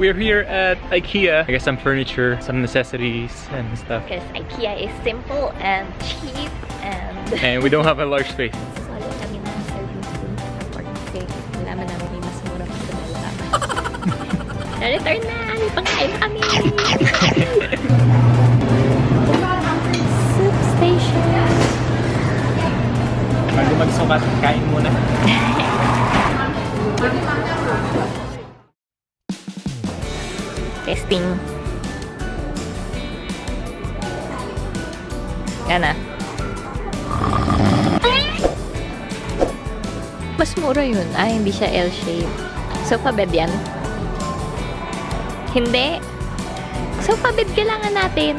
We're here at IKEA. I guess some furniture, some necessities and stuff. Because IKEA is simple and cheap and... And we don't have a large space. Solo kami ng service room kasi nalaman namin may mas mura pa sa dalawa. Na-return na! May pangkain na kami! Soup station! Bago magsukat, kain muna. Testing. Yan na. Mas mura yun. Hindi siya L-shape. Sofa bed yan. Hindi. Sofa bed kailangan natin.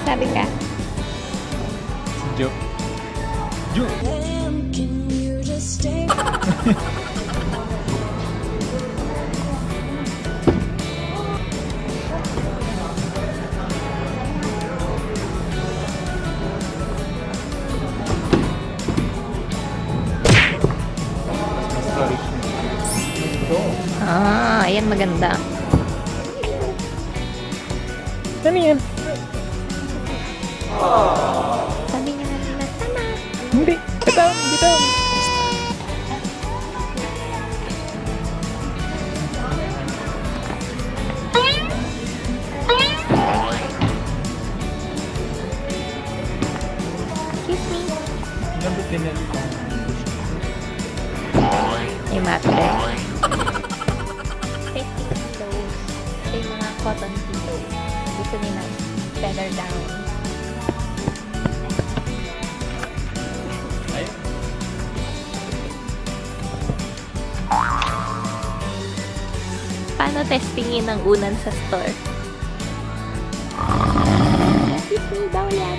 Sabi ka? Joke. Joke! Ayan maganda. Ano yan? Sabi niya na sana. Hindi. Bitaw. Bitaw. Excuse me. Lambot din yan. Yung mattress. 50 kilos. Ito yung mga cotton pillows. Gusto nila feather down. Ay. Paano testingin ang unan sa store? Excuse me, bawal yan.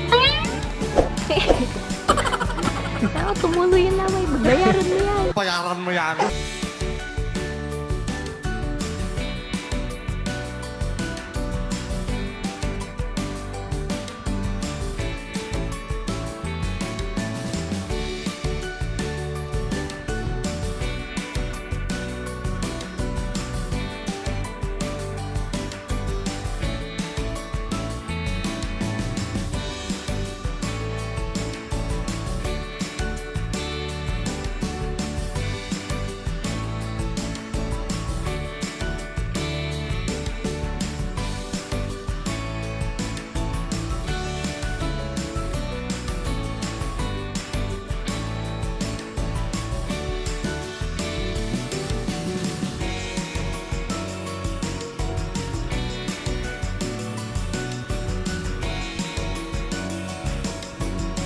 Tumulo yung lamay. Bayaran mo yan. Bayaran mo yan.